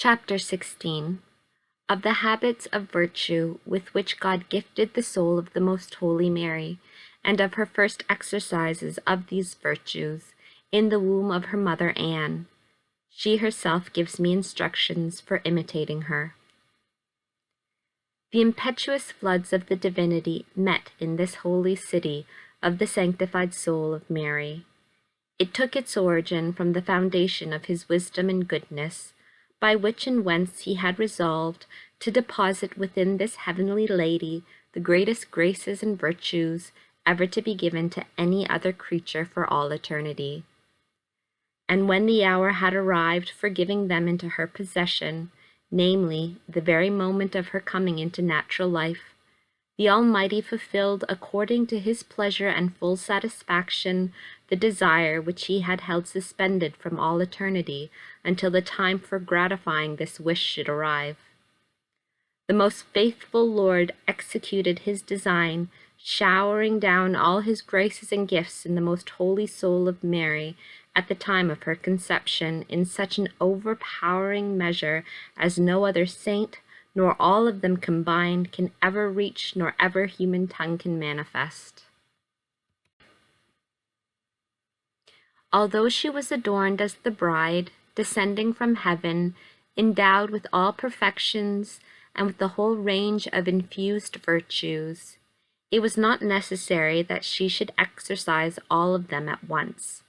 Chapter 16. Of the habits of virtue with which God gifted the soul of the Most Holy Mary, and of her first exercises of these virtues in the womb of her mother Anne. She herself gives me instructions for imitating her. The impetuous floods of the divinity met in this holy city of the sanctified soul of Mary. It took its origin from the foundation of his wisdom and goodness, by which and whence he had resolved to deposit within this heavenly lady the greatest graces and virtues ever to be given to any other creature for all eternity. And when the hour had arrived for giving them into her possession, namely, the very moment of her coming into natural life, the Almighty fulfilled according to his pleasure and full satisfaction the desire which he had held suspended from all eternity until the time for gratifying this wish should arrive. The most faithful Lord executed his design, showering down all his graces and gifts in the most holy soul of Mary at the time of her conception in such an overpowering measure as no other saint, nor all of them combined, can ever reach, nor ever human tongue can manifest. Although she was adorned as the bride, descending from heaven, endowed with all perfections and with the whole range of infused virtues, it was not necessary that she should exercise all of them at once,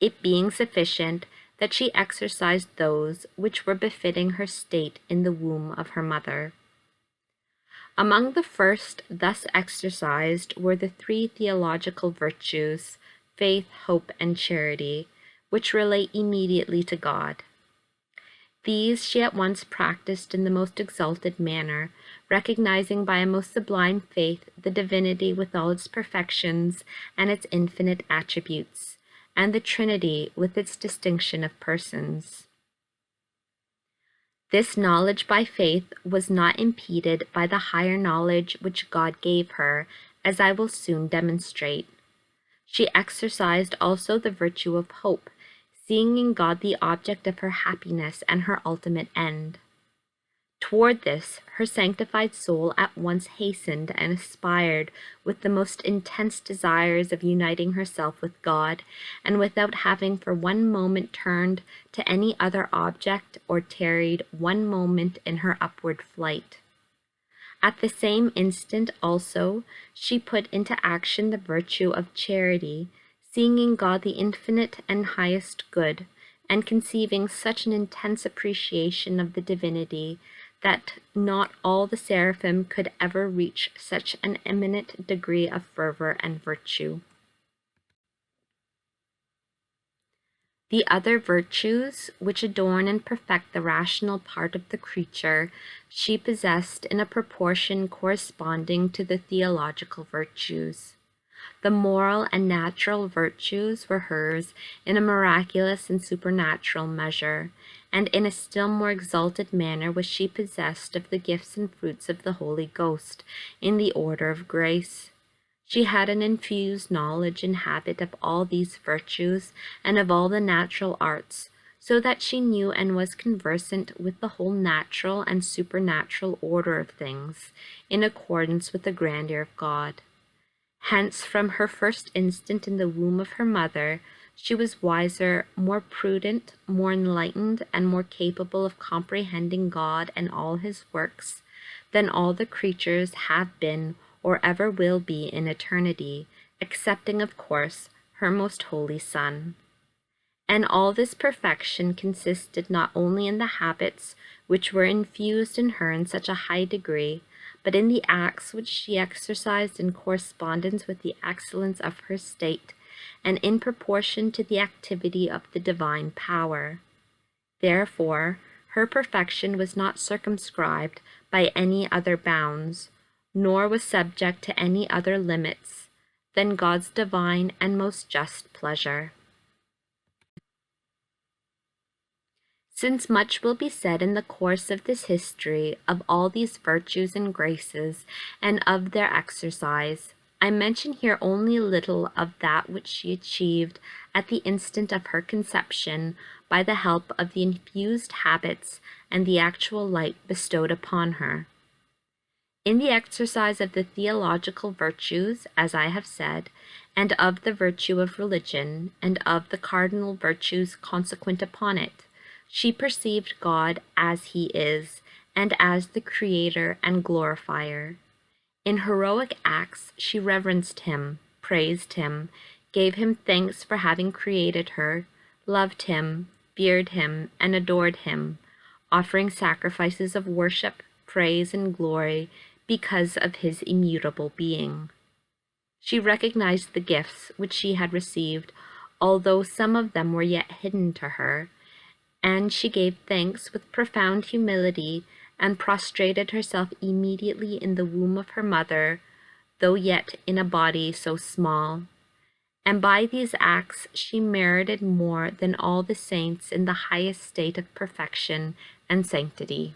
it being sufficient that she exercised those which were befitting her state in the womb of her mother. Among the first thus exercised were the three theological virtues, faith, hope, and charity, which relate immediately to God. These she at once practiced in the most exalted manner, recognizing by a most sublime faith the divinity with all its perfections and its infinite attributes, and the Trinity with its distinction of persons. This knowledge by faith was not impeded by the higher knowledge which God gave her, as I will soon demonstrate. She exercised also the virtue of hope, seeing in God the object of her happiness and her ultimate end. Toward this, her sanctified soul at once hastened and aspired with the most intense desires of uniting herself with God, and without having for one moment turned to any other object or tarried one moment in her upward flight. At the same instant also, she put into action the virtue of charity, seeing in God the infinite and highest good, and conceiving such an intense appreciation of the divinity that not all the seraphim could ever reach such an eminent degree of fervor and virtue. The other virtues, which adorn and perfect the rational part of the creature, she possessed in a proportion corresponding to the theological virtues. The moral and natural virtues were hers in a miraculous and supernatural measure, and in a still more exalted manner was she possessed of the gifts and fruits of the Holy Ghost in the order of grace. She had an infused knowledge and habit of all these virtues and of all the natural arts, so that she knew and was conversant with the whole natural and supernatural order of things, in accordance with the grandeur of God. Hence, from her first instant in the womb of her mother, she was wiser, more prudent, more enlightened, and more capable of comprehending God and all his works than all the creatures have been or ever will be in eternity, excepting, of course, her most holy Son. And all this perfection consisted not only in the habits which were infused in her in such a high degree, but in the acts which she exercised in correspondence with the excellence of her state, and in proportion to the activity of the divine power. Therefore, her perfection was not circumscribed by any other bounds, nor was subject to any other limits than God's divine and most just pleasure. Since much will be said in the course of this history of all these virtues and graces, and of their exercise, I mention here only a little of that which she achieved at the instant of her conception by the help of the infused habits and the actual light bestowed upon her. In the exercise of the theological virtues, as I have said, and of the virtue of religion, and of the cardinal virtues consequent upon it, she perceived God as he is, and as the Creator and Glorifier. In heroic acts she reverenced him, praised him, gave him thanks for having created her, loved him, feared him, and adored him, offering sacrifices of worship, praise, and glory because of his immutable being. She recognized the gifts which she had received, although some of them were yet hidden to her, and she gave thanks with profound humility and prostrated herself immediately in the womb of her mother, though yet in a body so small. And by these acts she merited more than all the saints in the highest state of perfection and sanctity.